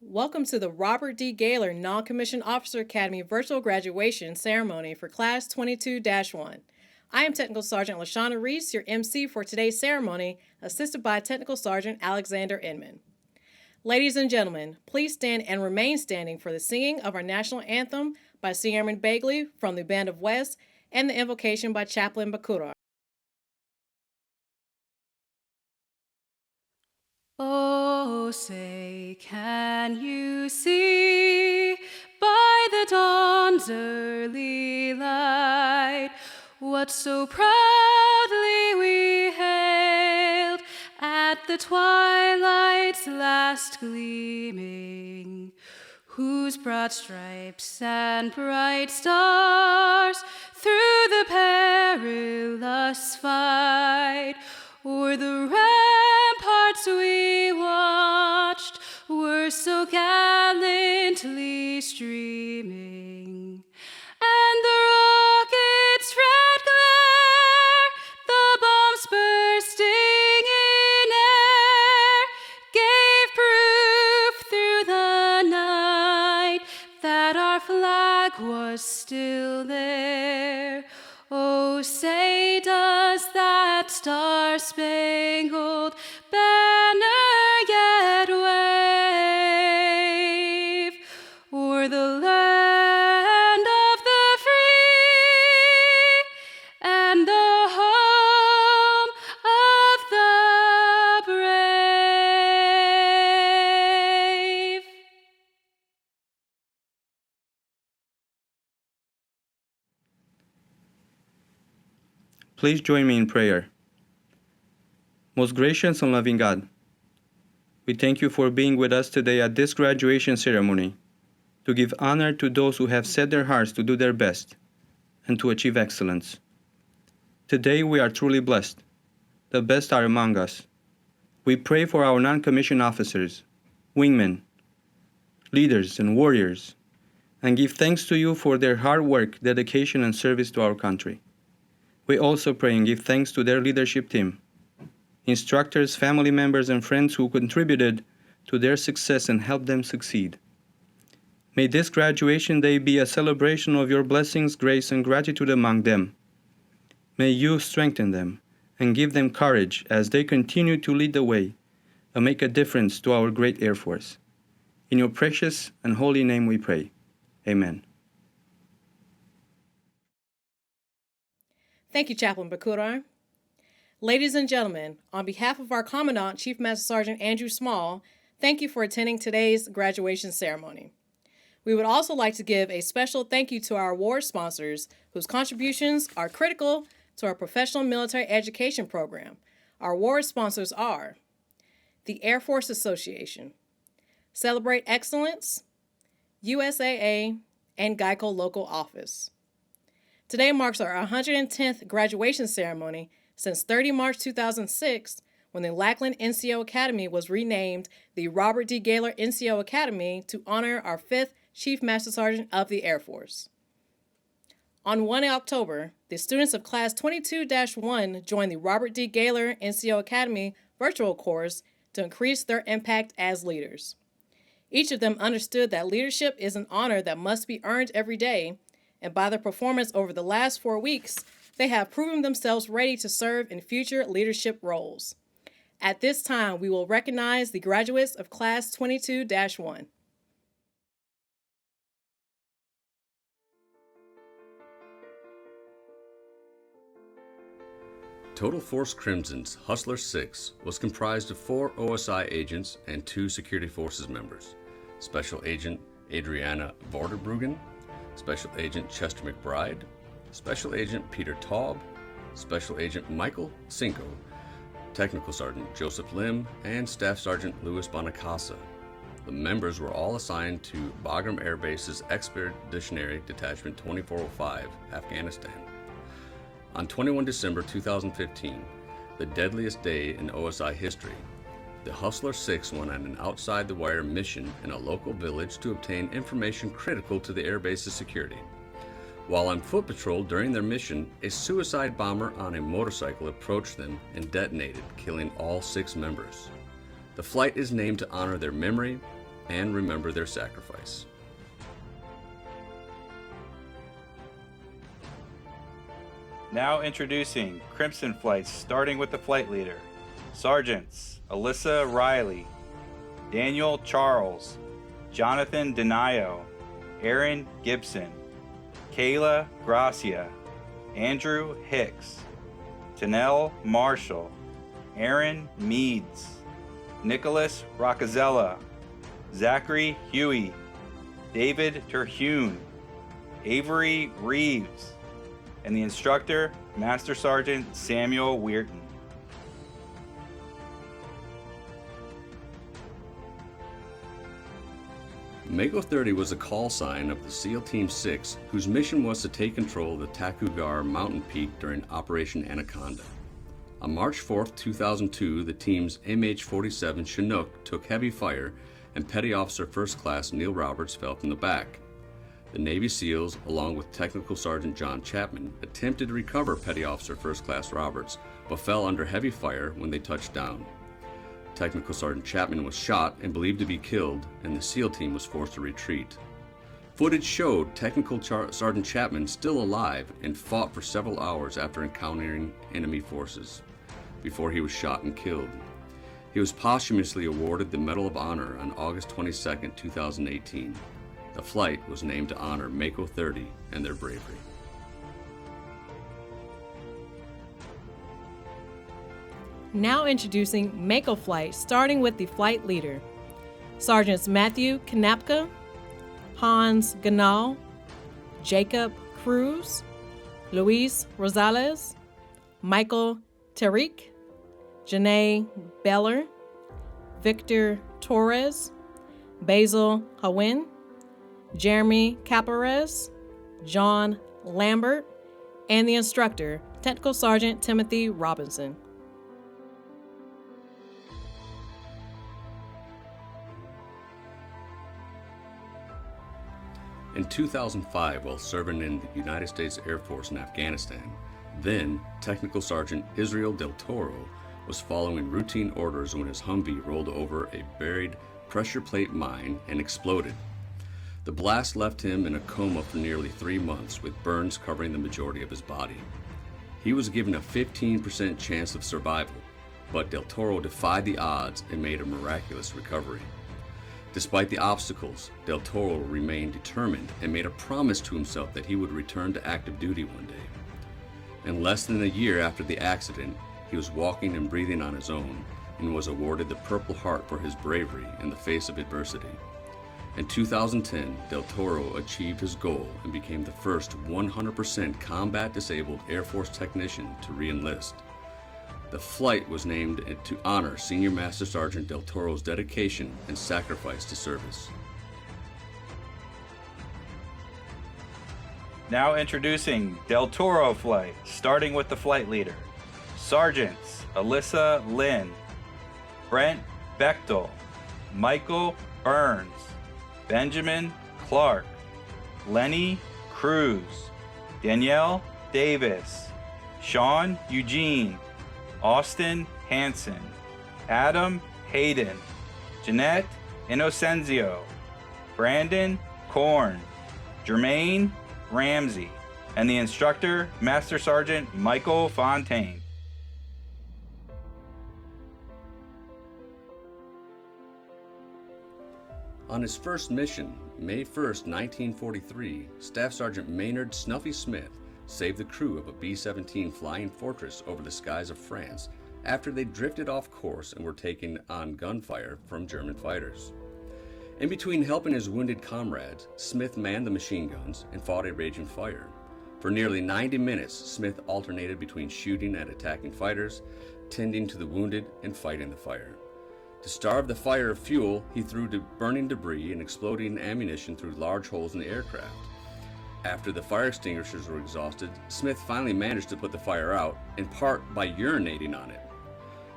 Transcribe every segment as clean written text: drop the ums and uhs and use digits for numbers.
Welcome to the Robert D. Gaylor Non-Commissioned Officer Academy Virtual Graduation Ceremony for Class 22-1. I am Technical Sergeant LaShawna Reese, your MC for today's ceremony, assisted by Technical Sergeant Alexander Inman. Ladies and gentlemen, please stand and remain standing for the singing of our national anthem by Airman Bagley from the Band of West and the invocation by Chaplain Bakura. Oh, say, can you see by the dawn's early light what so proudly we hailed at the twilight's last gleaming, whose broad stripes and bright stars through the perilous fight o'er the ramparts we watched were so gallantly streaming, and the rocket's red glare, the bombs bursting in air, gave proof through the night that our flag was still there. Oh, say, does that star-spangled banner yet wave o'er the land of the free and the home of the brave? Please join me in prayer. Most gracious and loving God, we thank you for being with us today at this graduation ceremony to give honor to those who have set their hearts to do their best and to achieve excellence. Today we are truly blessed. The best are among us. We pray for our non-commissioned officers, wingmen, leaders, and warriors, and give thanks to you for their hard work, dedication, and service to our country. We also pray and give thanks to their leadership team, instructors, family members, and friends who contributed to their success and helped them succeed. May this graduation day be a celebration of your blessings, grace, and gratitude among them. May you strengthen them and give them courage as they continue to lead the way and make a difference to our great Air Force. In your precious and holy name we pray. Amen. Thank you, Chaplain Bakura. Ladies and gentlemen, on behalf of our Commandant, Chief Master Sergeant Andrew Small, thank you for attending today's graduation ceremony. We would also like to give a special thank you to our award sponsors whose contributions are critical to our professional military education program. Our award sponsors are the Air Force Association, Celebrate Excellence, USAA, and Geico Local Office. Today marks our 110th graduation ceremony since 30 March 2006, when the Lackland NCO Academy was renamed the Robert D. Gaylor NCO Academy to honor our 5th Chief Master Sergeant of the Air Force. On 1 October, the students of Class 22-1 joined the Robert D. Gaylor NCO Academy virtual course to increase their impact as leaders. Each of them understood that leadership is an honor that must be earned every day, and by their performance over the last 4 weeks, they have proven themselves ready to serve in future leadership roles. At this time, we will recognize the graduates of Class 22-1. Total Force Crimson's Hustler 6 was comprised of 4 OSI agents and 2 Security Forces members: Special Agent Adriana Vorderbruggen, Special Agent Chester McBride, Special Agent Peter Taub, Special Agent Michael Cinco, Technical Sergeant Joseph Lim, and Staff Sergeant Louis Bonacasa. The members were all assigned to Bagram Air Base's Expeditionary Detachment 2405, Afghanistan. On 21 December 2015, the deadliest day in OSI history, the Hustler 6 went on an outside-the-wire mission in a local village to obtain information critical to the air base's security. While on foot patrol during their mission, a suicide bomber on a motorcycle approached them and detonated, killing all 6 members. The flight is named to honor their memory and remember their sacrifice. Now introducing Crimson Flights, starting with the flight leader. Sergeants Alyssa Riley, Daniel Charles, Jonathan Denayo, Aaron Gibson, Kayla Gracia, Andrew Hicks, Tanel Marshall, Aaron Meads, Nicholas Roccazella, Zachary Huey, David Terhune, Avery Reeves, and the instructor, Master Sergeant Samuel Weirton. Mako 30 was a call sign of the SEAL Team 6, whose mission was to take control of the Takugar mountain peak during Operation Anaconda. On March 4, 2002, the team's MH-47 Chinook took heavy fire, and Petty Officer First Class Neil Roberts fell from the back. The Navy SEALs, along with Technical Sergeant John Chapman, attempted to recover Petty Officer First Class Roberts, but fell under heavy fire when they touched down. Technical Sergeant Chapman was shot and believed to be killed, and the SEAL team was forced to retreat. Footage showed Technical Sergeant Chapman still alive and fought for several hours after encountering enemy forces, before he was shot and killed. He was posthumously awarded the Medal of Honor on August 22, 2018. The flight was named to honor Mako 30 and their bravery. Now introducing Mako Flight, starting with the flight leader. Sergeants Matthew Kanapka, Hans Ganal, Jacob Cruz, Luis Rosales, Michael Tariq, Janae Beller, Victor Torres, Basil Hawin, Jeremy Caparez, John Lambert, and the instructor, Technical Sergeant Timothy Robinson. In 2005, while serving in the United States Air Force in Afghanistan, then Technical Sergeant Israel Del Toro was following routine orders when his Humvee rolled over a buried pressure plate mine and exploded. The blast left him in a coma for nearly 3 months, with burns covering the majority of his body. He was given a 15% chance of survival, but Del Toro defied the odds and made a miraculous recovery. Despite the obstacles, Del Toro remained determined and made a promise to himself that he would return to active duty one day. In less than a year after the accident, he was walking and breathing on his own and was awarded the Purple Heart for his bravery in the face of adversity. In 2010, Del Toro achieved his goal and became the first 100% combat-disabled Air Force technician to re-enlist. The flight was named to honor Senior Master Sergeant Del Toro's dedication and sacrifice to service. Now introducing Del Toro Flight, starting with the flight leader. Sergeants Alyssa Lynn, Brent Bechtel, Michael Burns, Benjamin Clark, Lenny Cruz, Danielle Davis, Sean Eugene, Austin Hanson, Adam Hayden, Jeanette Inocenzio, Brandon Korn, Jermaine Ramsey, and the instructor, Master Sergeant Michael Fontaine. On his first mission, May 1st, 1943, Staff Sergeant Maynard Snuffy Smith saved the crew of a B-17 Flying Fortress over the skies of France after they drifted off course and were taken on gunfire from German fighters. In between helping his wounded comrades, Smith manned the machine guns and fought a raging fire. For nearly 90 minutes, Smith alternated between shooting at attacking fighters, tending to the wounded, and fighting the fire. To starve the fire of fuel, he threw burning debris and exploding ammunition through large holes in the aircraft. After the fire extinguishers were exhausted, Smith finally managed to put the fire out, in part by urinating on it.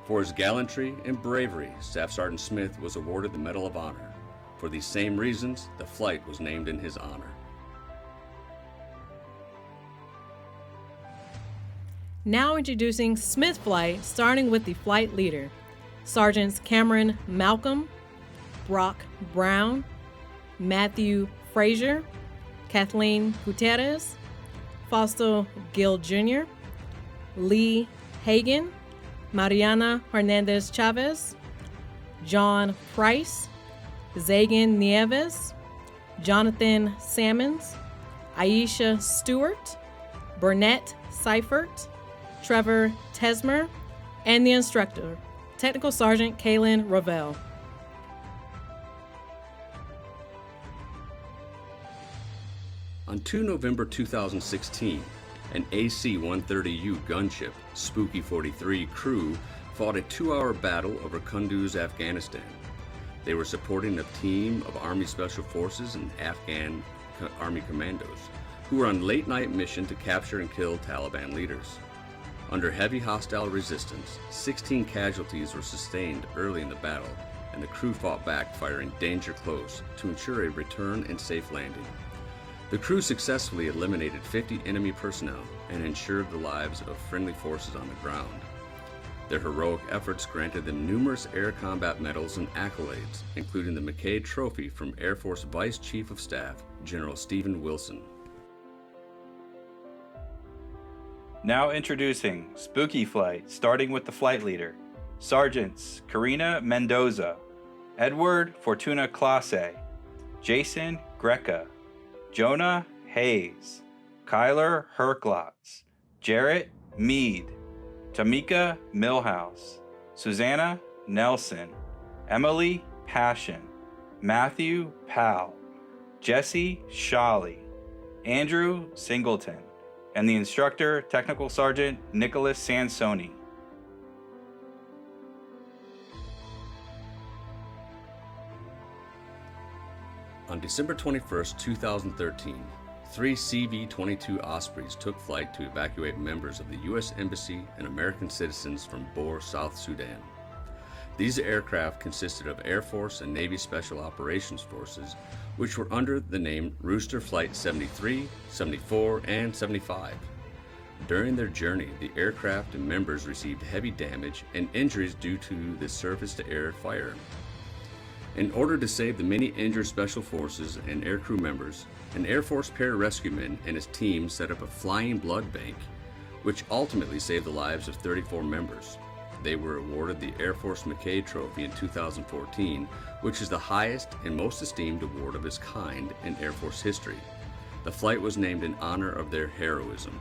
For his gallantry and bravery, Staff Sergeant Smith was awarded the Medal of Honor. For these same reasons, the flight was named in his honor. Now introducing Smith Flight, starting with the flight leader. Sergeants Cameron Malcolm, Brock Brown, Matthew Frazier, Kathleen Gutierrez, Fausto Gil Jr., Lee Hagan, Mariana Hernandez Chavez, John Price, Zagan Nieves, Jonathan Sammons, Aisha Stewart, Burnett Seifert, Trevor Tesmer, and the instructor, Technical Sergeant Kaylin Ravel. On 2 November 2016, an AC-130U gunship, Spooky 43 crew, fought a 2-hour battle over Kunduz, Afghanistan. They were supporting a team of Army Special Forces and Afghan Army commandos, who were on late-night mission to capture and kill Taliban leaders. Under heavy hostile resistance, 16 casualties were sustained early in the battle, and the crew fought back, firing danger close to ensure a return and safe landing. The crew successfully eliminated 50 enemy personnel and ensured the lives of friendly forces on the ground. Their heroic efforts granted them numerous air combat medals and accolades, including the McCabe Trophy from Air Force Vice Chief of Staff, General Stephen Wilson. Now introducing Spooky Flight, starting with the flight leader. Sergeants Karina Mendoza, Edward Fortuna Clase, Jason Greca, Jonah Hayes, Kyler Herklotz, Jarrett Mead, Tamika Millhouse, Susanna Nelson, Emily Passion, Matthew Powell, Jesse Shawley, Andrew Singleton, and the instructor, Technical Sergeant Nicholas Sansoni. On December 21, 2013, 3 CV-22 Ospreys took flight to evacuate members of the U.S. Embassy and American citizens from Bor, South Sudan. These aircraft consisted of Air Force and Navy Special Operations Forces, which were under the name Rooster Flight 73, 74, and 75. During their journey, the aircraft and members received heavy damage and injuries due to the surface-to-air fire. In order to save the many injured Special Forces and aircrew members, an Air Force pararescueman and his team set up a flying blood bank, which ultimately saved the lives of 34 members. They were awarded the Air Force McCabe Trophy in 2014, which is the highest and most esteemed award of its kind in Air Force history. The flight was named in honor of their heroism.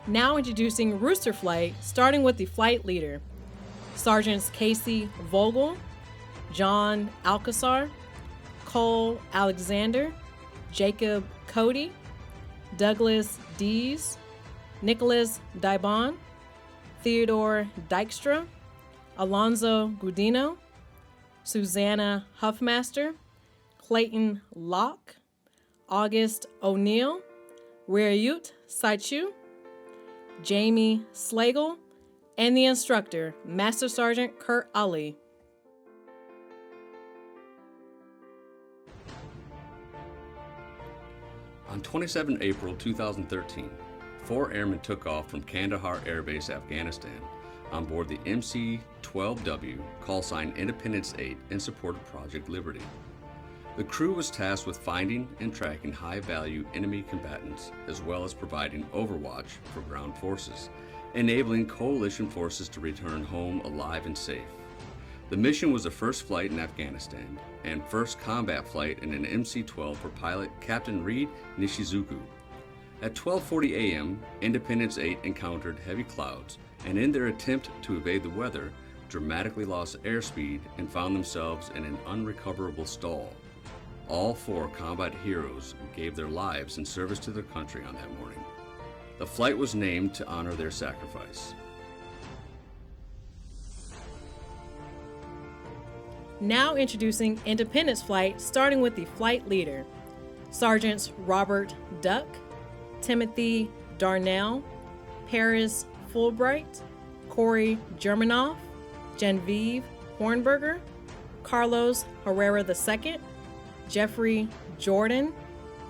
Now introducing Rooster Flight, starting with the flight leader. Sergeants Casey Vogel, John Alcazar, Cole Alexander, Jacob Cody, Douglas Dees, Nicholas Dibon, Theodore Dykstra, Alonzo Gudino, Susanna Huffmaster, Clayton Locke, August O'Neill, Reayut Saichu, Jamie Slagle, and the instructor, Master Sergeant Kurt Ali. On 27 April 2013, 4 airmen took off from Kandahar Air Base, Afghanistan, on board the MC-12W, call sign Independence 8, in support of Project Liberty. The crew was tasked with finding and tracking high-value enemy combatants, as well as providing overwatch for ground forces, enabling coalition forces to return home alive and safe. The mission was the first flight in Afghanistan and first combat flight in an MC-12 for pilot Captain Reed Nishizuku. At 12:40 a.m., Independence 8 encountered heavy clouds and in their attempt to evade the weather, dramatically lost airspeed and found themselves in an unrecoverable stall. All 4 combat heroes gave their lives in service to their country on that morning. The flight was named to honor their sacrifice. Now introducing Independence Flight, starting with the flight leader. Sergeants Robert Duck, Timothy Darnell, Paris Fulbright, Corey Germanoff, Genevieve Hornberger, Carlos Herrera II, Jeffrey Jordan,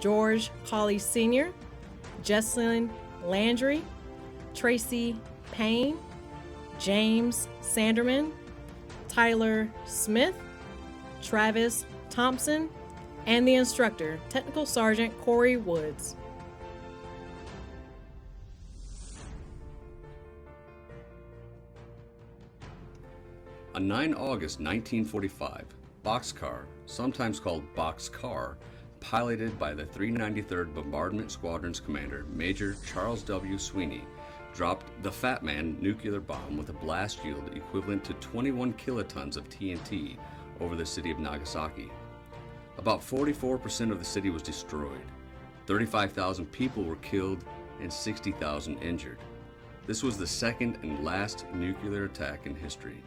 George Colley Sr., Jesselyn Landry, Tracy Payne, James Sanderman, Tyler Smith, Travis Thompson, and the instructor, Technical Sergeant Corey Woods. On 9 August 1945, Boxcar, sometimes called Boxcar, piloted by the 393rd Bombardment Squadron's commander, Major Charles W. Sweeney, dropped the Fat Man nuclear bomb with a blast yield equivalent to 21 kilotons of TNT over the city of Nagasaki. About 44% of the city was destroyed. 35,000 people were killed and 60,000 injured. This was the second and last nuclear attack in history.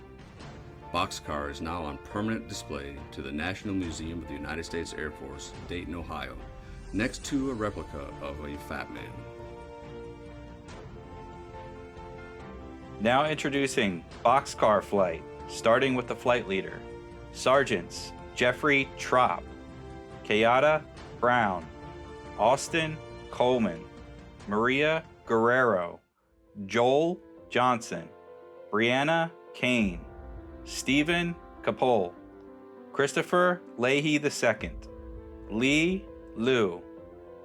Boxcar is now on permanent display to the National Museum of the United States Air Force, Dayton, Ohio, next to a replica of a Fat Man. Now introducing Boxcar Flight, starting with the flight leader. Sergeants Jeffrey Tropp, Kayada Brown, Austin Coleman, Maria Guerrero, Joel Johnson, Brianna Kane, Stephen Capole, Christopher Leahy II, Lee Liu,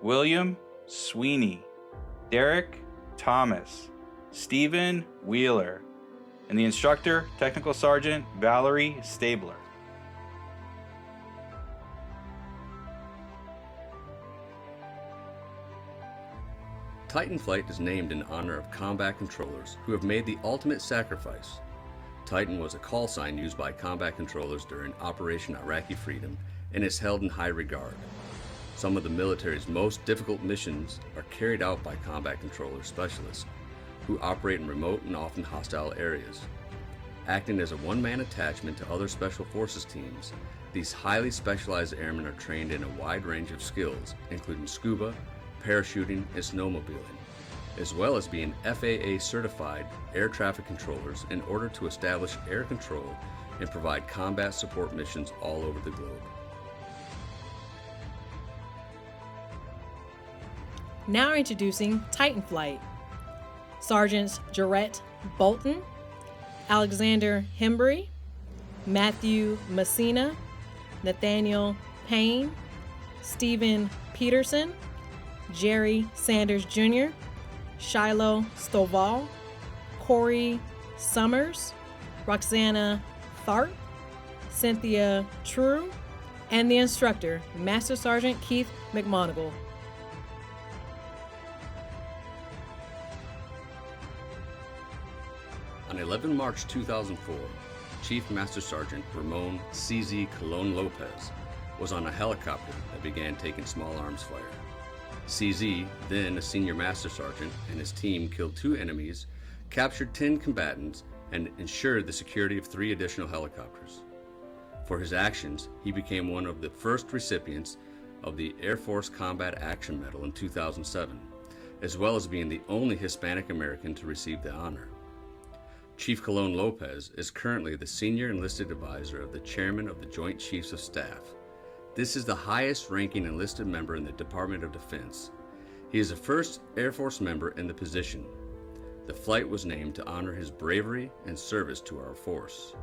William Sweeney, Derek Thomas, Stephen Wheeler, and the instructor, Technical Sergeant Valerie Stabler. Titan Flight is named in honor of combat controllers who have made the ultimate sacrifice. Titan was a call sign used by combat controllers during Operation Iraqi Freedom and is held in high regard. Some of the military's most difficult missions are carried out by combat controller specialists who operate in remote and often hostile areas. Acting as a one-man attachment to other special forces teams, these highly specialized airmen are trained in a wide range of skills, including scuba, parachuting, and snowmobiling, as well as being FAA certified air traffic controllers in order to establish air control and provide combat support missions all over the globe. Now introducing Titan Flight. Sergeants Jarrett Bolton, Alexander Hembry, Matthew Messina, Nathaniel Payne, Stephen Peterson, Jerry Sanders Jr., Shiloh Stovall, Corey Summers, Roxana Tharp, Cynthia True, and the instructor, Master Sergeant Keith McMonigal. On 11 March 2004, Chief Master Sergeant Ramon CZ Colon Lopez was on a helicopter that began taking small arms fire. CZ, then a senior master sergeant, and his team killed 2 enemies, captured 10 combatants, and ensured the security of 3 additional helicopters. For his actions, he became one of the first recipients of the Air Force Combat Action Medal in 2007, as well as being the only Hispanic American to receive the honor. Chief Colon Lopez is currently the Senior Enlisted Advisor of the Chairman of the Joint Chiefs of Staff. This is the highest ranking enlisted member in the Department of Defense. He is the first Air Force member in the position. The flight was named to honor his bravery and service to our force.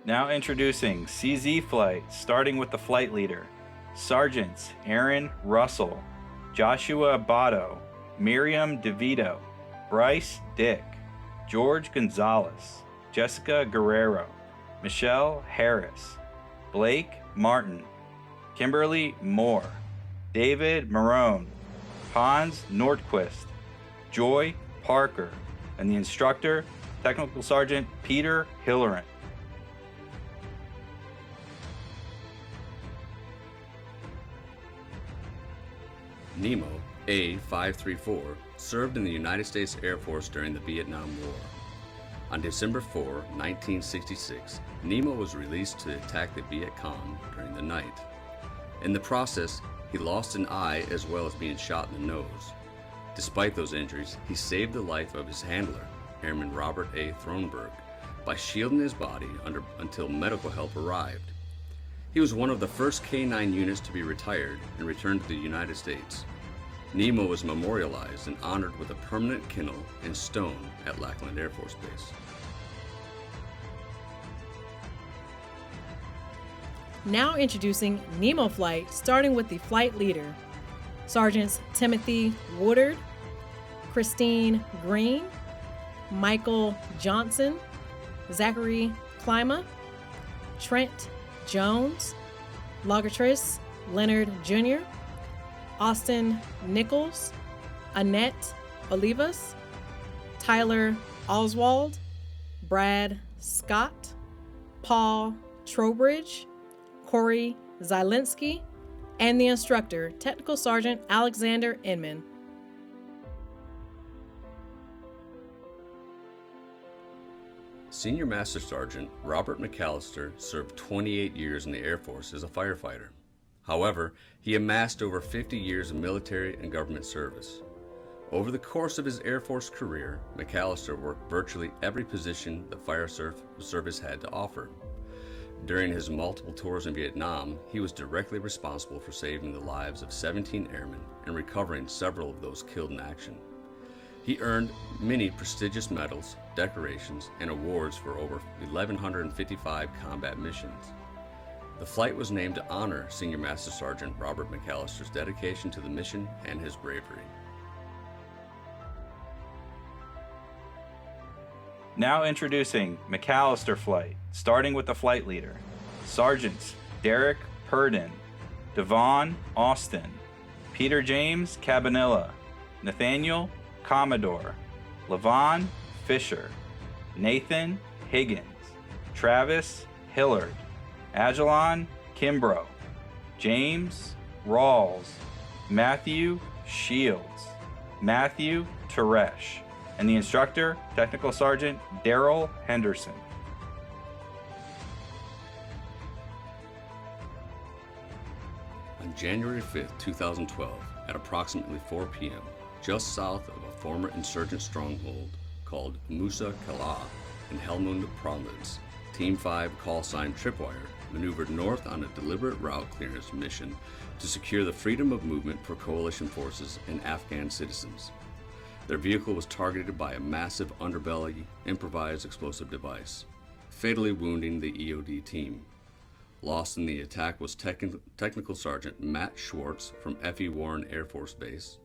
Now introducing CZ Flight, starting with the flight leader. Sergeants Aaron Russell, Joshua Botto, Miriam DeVito, Bryce Dick, George Gonzalez, Jessica Guerrero, Michelle Harris, Blake Martin, Kimberly Moore, David Marone, Hans Nordquist, Joy Parker, and the instructor, Technical Sergeant Peter Hilleran. Nemo A-534 served in the United States Air Force during the Vietnam War. On December 4, 1966, Nemo was released to attack the Viet Cong during the night. In the process, he lost an eye as well as being shot in the nose. Despite those injuries, he saved the life of his handler, Airman Robert A. Thronberg, by shielding his body until medical help arrived. He was one of the first K-9 units to be retired and returned to the United States. Nemo was memorialized and honored with a permanent kennel and stone at Lackland Air Force Base. Now introducing Nemo Flight, starting with the flight leader, Sergeants Timothy Woodard, Christine Green, Michael Johnson, Zachary Klima, Trent Jones, Logatrice Leonard Jr., Austin Nichols, Annette Olivas, Tyler Oswald, Brad Scott, Paul Trowbridge, Corey Zielinski, and the instructor, Technical Sergeant Alexander Inman. Senior Master Sergeant Robert McAllister served 28 years in the Air Force as a firefighter. However, he amassed over 50 years of military and government service. Over the course of his Air Force career, McAllister worked virtually every position the fire service had to offer. During his multiple tours in Vietnam, he was directly responsible for saving the lives of 17 airmen and recovering several of those killed in action. He earned many prestigious medals, decorations, and awards for over 1,155 combat missions. The flight was named to honor Senior Master Sergeant Robert McAllister's dedication to the mission and his bravery. Now introducing McAllister Flight, starting with the flight leader, Sergeants Derek Purdon, Devon Austin, Peter James Cabanilla, Nathaniel Commodore, Levon Fisher, Nathan Higgins, Travis Hillard, Ajalon Kimbrough, James Rawls, Matthew Shields, Matthew Teresh, and the instructor, Technical Sergeant Daryl Henderson. On January 5, 2012, at approximately 4 p.m., just south of a former insurgent stronghold called Musa Kala in Helmand Province, Team 5 call sign Tripwire maneuvered north on a deliberate route clearance mission to secure the freedom of movement for coalition forces and Afghan citizens. Their vehicle was targeted by a massive underbelly improvised explosive device, fatally wounding the EOD team. Lost in the attack was Technical Sergeant Matt Schwartz from F.E. Warren Air Force Base,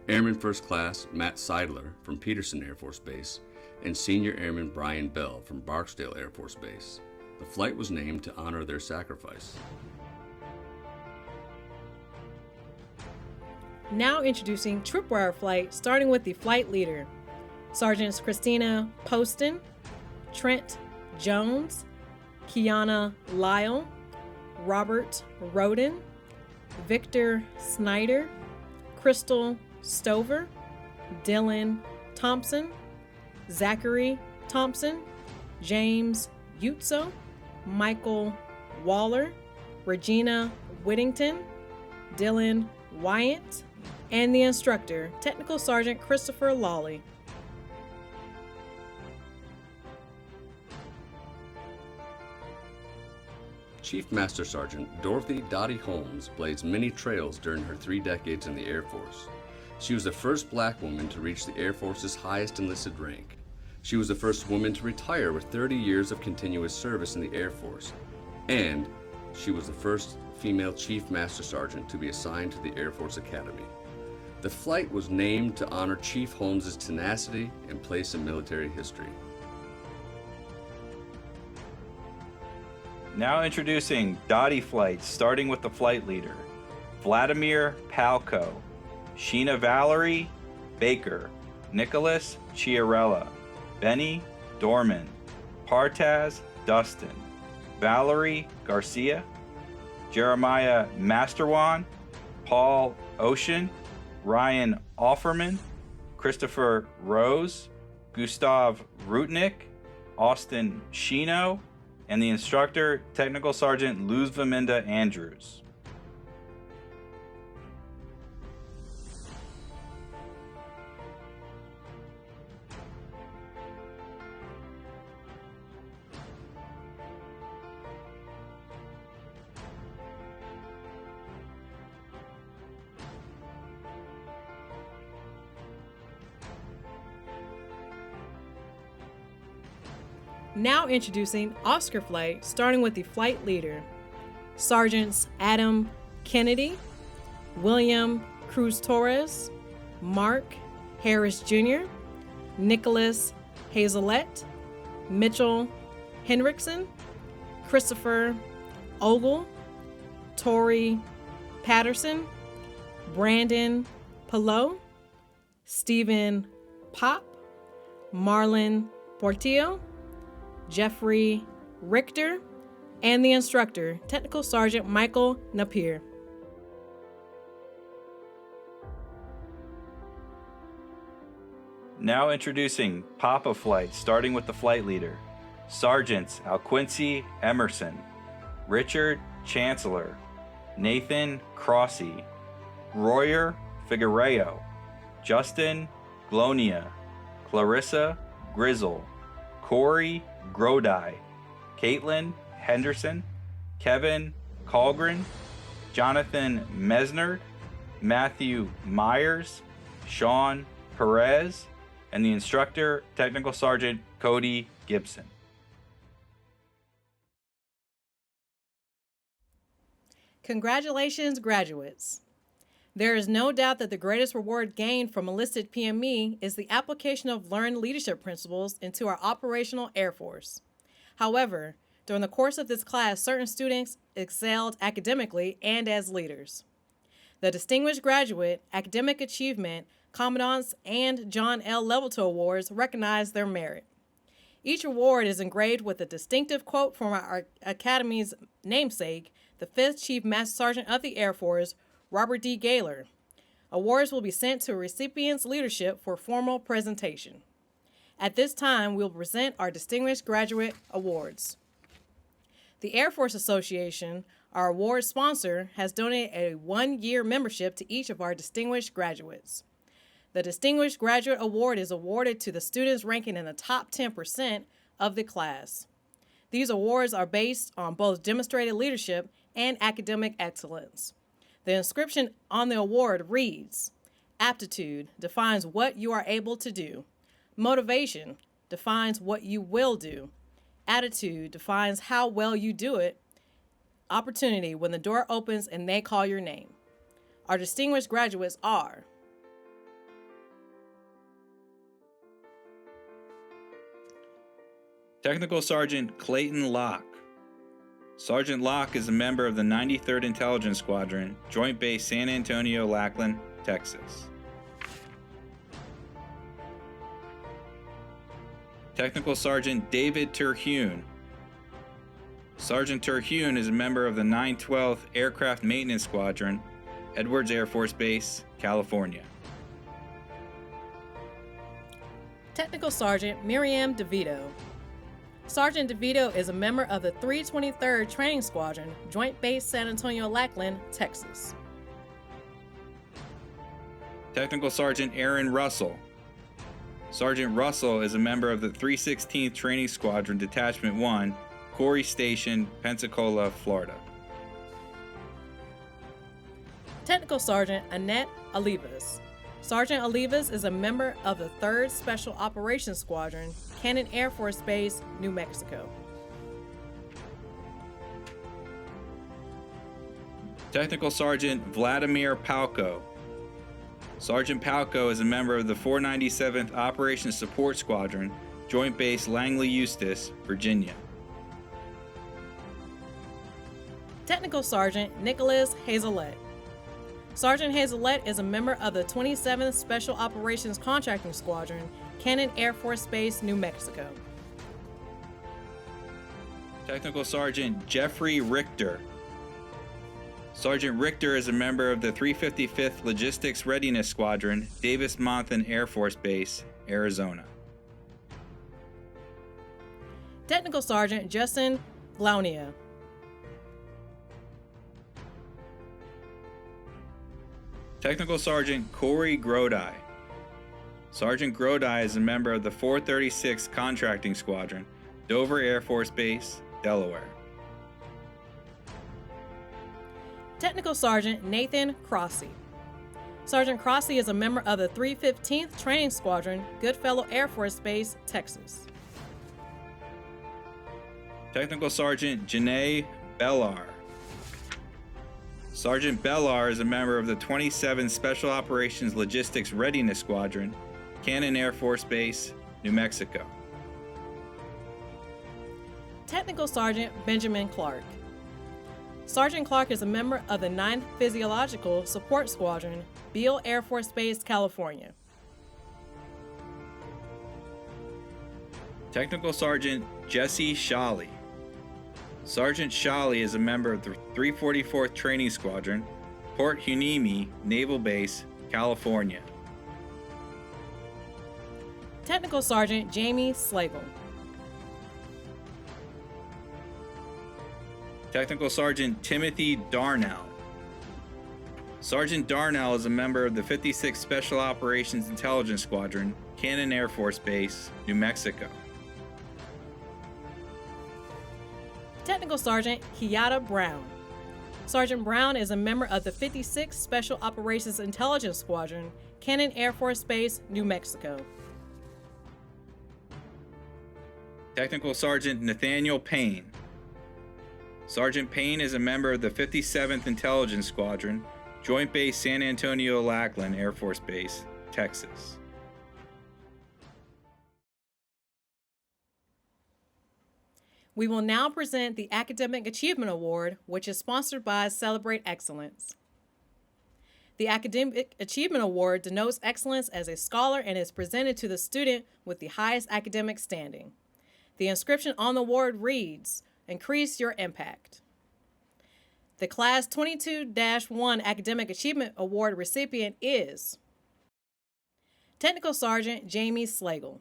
Airman First Class Matt Seidler from Peterson Air Force Base, and Senior Airman Brian Bell from Barksdale Air Force Base. The flight was named to honor their sacrifice. Now introducing Tripwire Flight, starting with the flight leader, Sergeants Christina Poston, Trent Jones, Kiana Lyle, Robert Roden, Victor Snyder, Crystal Stover, Dylan Thompson, Zachary Thompson, James Utso, Michael Waller, Regina Whittington, Dylan Wyatt, and the instructor, Technical Sergeant Christopher Lawley. Chief Master Sergeant Dorothy Dottie Holmes blazed many trails during her 3 decades in the Air Force. She was the first black woman to reach the Air Force's highest enlisted rank. She was the first woman to retire with 30 years of continuous service in the Air Force. And she was the first female Chief Master Sergeant to be assigned to the Air Force Academy. The flight was named to honor Chief Holmes' tenacity and place in military history. Now introducing Dottie Flight, starting with the flight leader, Vladimir Palko, Sheena Valerie Baker, Nicholas Chiarella, Benny Dorman, Partaz Dustin, Valerie Garcia, Jeremiah Masterwan, Paul Ocean, Ryan Offerman, Christopher Rose, Gustav Rutnick, Austin Shino, and the instructor, Technical Sergeant Luzviminda Andrews. Now introducing Oscar Flight, starting with the flight leader. Sergeants Adam Kennedy, William Cruz Torres, Mark Harris Jr., Nicholas Hazelette, Mitchell Henriksen, Christopher Ogle, Tori Patterson, Brandon Pillow, Stephen Pop, Marlon Portillo, Jeffrey Richter, and the instructor, Technical Sergeant Michael Napier. Now introducing Papa Flight, starting with the flight leader. Sergeants Alquincy Emerson, Richard Chancellor, Nathan Crossy, Royer Figueroa, Justin Glonia, Clarissa Grizzle, Corey Grodi, Caitlin Henderson, Kevin Colgren, Jonathan Mesnard, Matthew Myers, Sean Perez, and the instructor, Technical Sergeant Cody Gibson. Congratulations, graduates. There is no doubt that the greatest reward gained from enlisted PME is the application of learned leadership principles into our operational Air Force. However, during the course of this class, certain students excelled academically and as leaders. The Distinguished Graduate, Academic Achievement, Commandant's, and John L. Levelton Awards recognize their merit. Each award is engraved with a distinctive quote from our Academy's namesake, the 5th Chief Master Sergeant of the Air Force, Robert D. Gaylor. Awards will be sent to recipients' leadership for formal presentation. At this time, we'll present our Distinguished Graduate Awards. The Air Force Association, our award sponsor, has donated a 1-year membership to each of our distinguished graduates. The Distinguished Graduate Award is awarded to the students ranking in the top 10% of the class. These awards are based on both demonstrated leadership and academic excellence. The inscription on the award reads, Aptitude defines what you are able to do. Motivation defines what you will do. Attitude defines how well you do it. Opportunity, when the door opens and they call your name. Our distinguished graduates are Technical Sergeant Clayton Locke. Sergeant Locke is a member of the 93rd Intelligence Squadron, Joint Base San Antonio, Lackland, Texas. Technical Sergeant David Terhune. Sergeant Terhune is a member of the 912th Aircraft Maintenance Squadron, Edwards Air Force Base, California. Technical Sergeant Miriam DeVito. Sergeant DeVito is a member of the 323rd Training Squadron, Joint Base San Antonio, Lackland, Texas. Technical Sergeant Aaron Russell. Sergeant Russell is a member of the 316th Training Squadron, Detachment 1, Corey Station, Pensacola, Florida. Technical Sergeant Annette Olivas. Sergeant Olivas is a member of the 3rd Special Operations Squadron, Cannon Air Force Base, New Mexico. Technical Sergeant Vladimir Palko. Sergeant Palko is a member of the 497th Operations Support Squadron, Joint Base Langley Eustis, Virginia. Technical Sergeant Nicholas Hazelette. Sergeant Hazelette is a member of the 27th Special Operations Contracting Squadron, Cannon Air Force Base, New Mexico. Technical Sergeant Jeffrey Richter. Sergeant Richter is a member of the 355th Logistics Readiness Squadron, Davis-Monthan Air Force Base, Arizona. Technical Sergeant Justin Glaunia. Technical Sergeant Corey Grodi. Sergeant Grodi is a member of the 436th Contracting Squadron, Dover Air Force Base, Delaware. Technical Sergeant Nathan Crossy. Sergeant Crossy is a member of the 315th Training Squadron, Goodfellow Air Force Base, Texas. Technical Sergeant Janae Bellar. Sergeant Bellar is a member of the 27th Special Operations Logistics Readiness Squadron, Cannon Air Force Base, New Mexico. Technical Sergeant Benjamin Clark. Sergeant Clark is a member of the 9th Physiological Support Squadron, Beale Air Force Base, California. Technical Sergeant Jesse Shawley. Sergeant Shawley is a member of the 344th Training Squadron, Port Hueneme Naval Base, California. Technical Sergeant Jamie Slagle. Technical Sergeant Timothy Darnell. Sergeant Darnell is a member of the 56th Special Operations Intelligence Squadron, Cannon Air Force Base, New Mexico. Technical Sergeant Kiyata Brown. Sergeant Brown is a member of the 56th Special Operations Intelligence Squadron, Cannon Air Force Base, New Mexico. Technical Sergeant Nathaniel Payne. Sergeant Payne is a member of the 57th Intelligence Squadron, Joint Base San Antonio-Lackland Air Force Base, Texas. We will now present the Academic Achievement Award, which is sponsored by Celebrate Excellence. The Academic Achievement Award denotes excellence as a scholar and is presented to the student with the highest academic standing. The inscription on the award reads, "Increase your impact." The Class 22-1 Academic Achievement Award recipient is Technical Sergeant Jamie Slagle.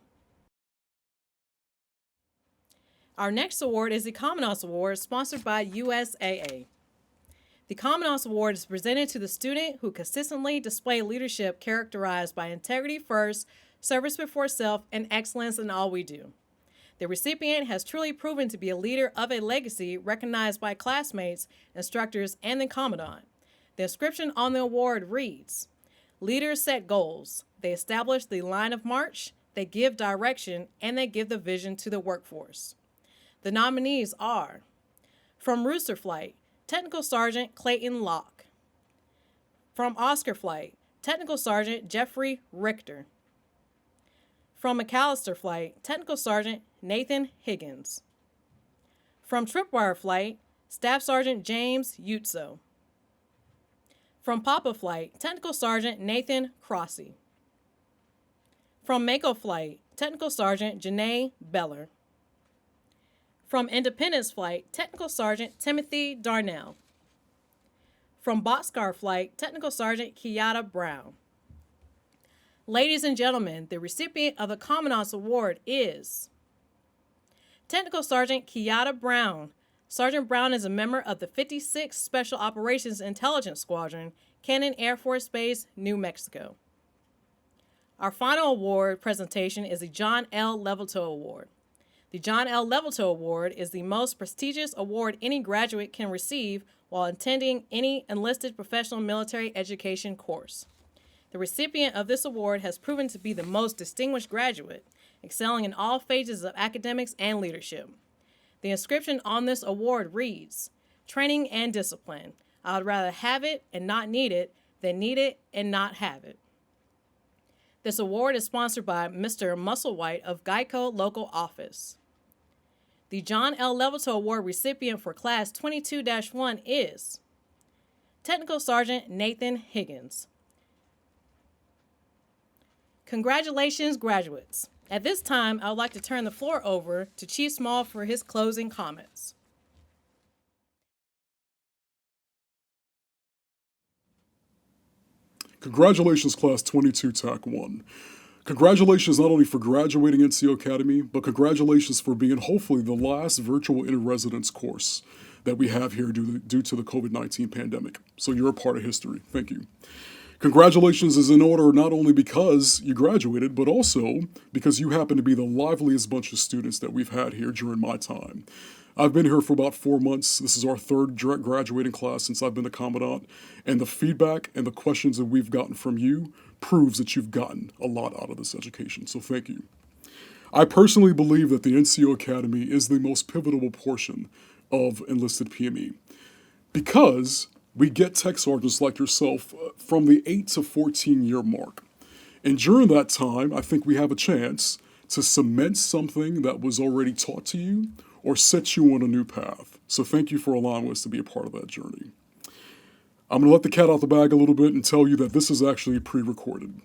Our next award is the Commandant's Award, sponsored by USAA. The Commandant's Award is presented to the student who consistently display leadership characterized by integrity first, service before self, and excellence in all we do. The recipient has truly proven to be a leader of a legacy recognized by classmates, instructors, and the Commandant. The inscription on the award reads, "Leaders set goals. They establish the line of march, they give direction, and they give the vision to the workforce." The nominees are, from Rooster Flight, Technical Sergeant Clayton Locke. From Oscar Flight, Technical Sergeant Jeffrey Richter. From McAllister Flight, Technical Sergeant Nathan Higgins. From Tripwire Flight, Staff Sergeant James Utso. From Papa Flight, Technical Sergeant Nathan Crossy. From Mako Flight, Technical Sergeant Janae Beller. From Independence Flight, Technical Sergeant Timothy Darnell. From Boxcar Flight, Technical Sergeant Kiyata Brown. Ladies and gentlemen, the recipient of the Commandant's Award is Technical Sergeant Kiyata Brown. Sergeant Brown is a member of the 56th Special Operations Intelligence Squadron, Cannon Air Force Base, New Mexico. Our final award presentation is the John L. Leveltoe Award. The John L. Leveltoe Award is the most prestigious award any graduate can receive while attending any enlisted professional military education course. The recipient of this award has proven to be the most distinguished graduate, excelling in all phases of academics and leadership. The inscription on this award reads, "Training and discipline. I would rather have it and not need it than need it and not have it." This award is sponsored by Mr. Musselwhite of Geico Local Office. The John L. Leveltoe Award recipient for Class 22-1 is Technical Sergeant Nathan Higgins. Congratulations, graduates. At this time, I would like to turn the floor over to Chief Small for his closing comments. Congratulations, Class 22 TAC 1. Congratulations not only for graduating NCO Academy, but congratulations for being hopefully the last virtual in-residence course that we have here due to the COVID-19 pandemic. So you're a part of history. Thank you. Congratulations is in order not only because you graduated, but also because you happen to be the liveliest bunch of students that we've had here during my time. I've been here for about 4 months. This is our third graduating class since I've been the Commandant, and the feedback and the questions that we've gotten from you proves that you've gotten a lot out of this education, so thank you. I personally believe that the NCO Academy is the most pivotal portion of enlisted PME because we get tech sergeants like yourself from the 8 to 14 year mark. And during that time, I think we have a chance to cement something that was already taught to you or set you on a new path. So thank you for allowing us to be a part of that journey. I'm going to let the cat out the bag a little bit and tell you that this is actually pre-recorded.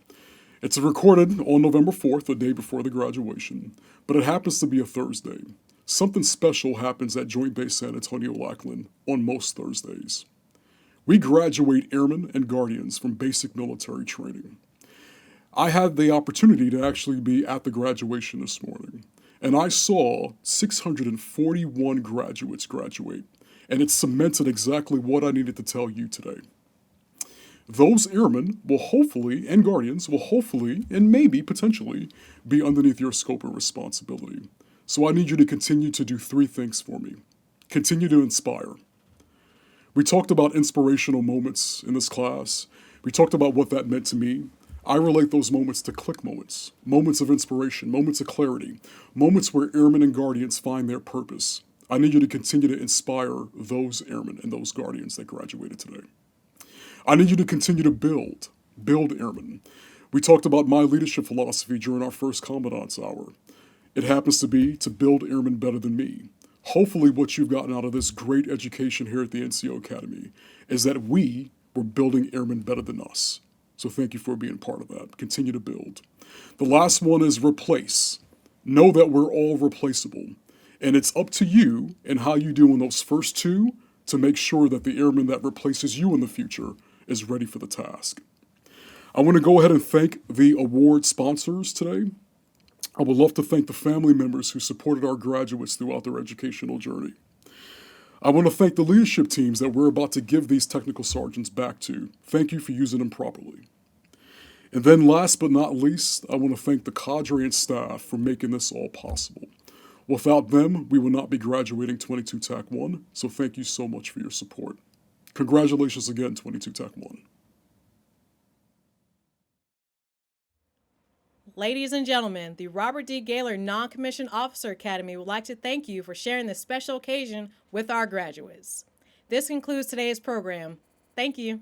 It's recorded on November 4th, the day before the graduation, but it happens to be a Thursday. Something special happens at Joint Base San Antonio Lackland on most Thursdays. We graduate airmen and guardians from basic military training. I had the opportunity to actually be at the graduation this morning, and I saw 641 graduates graduate, and it cemented exactly what I needed to tell you today. Those airmen will hopefully, and guardians will hopefully, and maybe potentially, be underneath your scope of responsibility. So I need you to continue to do 3 things for me. Continue to inspire. We talked about inspirational moments in this class. We talked about what that meant to me. I relate those moments to click moments, moments of inspiration, moments of clarity, moments where airmen and guardians find their purpose. I need you to continue to inspire those airmen and those guardians that graduated today. I need you to continue to build airmen. We talked about my leadership philosophy during our first Commandant's Hour. It happens to be to build airmen better than me. Hopefully what you've gotten out of this great education here at the NCO Academy is that we were building airmen better than us. So thank you for being part of that. Continue to build. The last one is replace. Know that we're all replaceable. And it's up to you and how you do in those first 2 to make sure that the airman that replaces you in the future is ready for the task. I want to go ahead and thank the award sponsors today. I would love to thank the family members who supported our graduates throughout their educational journey. I want to thank the leadership teams that we're about to give these technical sergeants back to. Thank you for using them properly. And then last but not least, I want to thank the cadre and staff for making this all possible. Without them, we would not be graduating 22 TAC 1, so thank you so much for your support. Congratulations again, 22 TAC 1. Ladies and gentlemen, the Robert D. Gaylor Non-Commissioned Officer Academy would like to thank you for sharing this special occasion with our graduates. This concludes today's program. Thank you.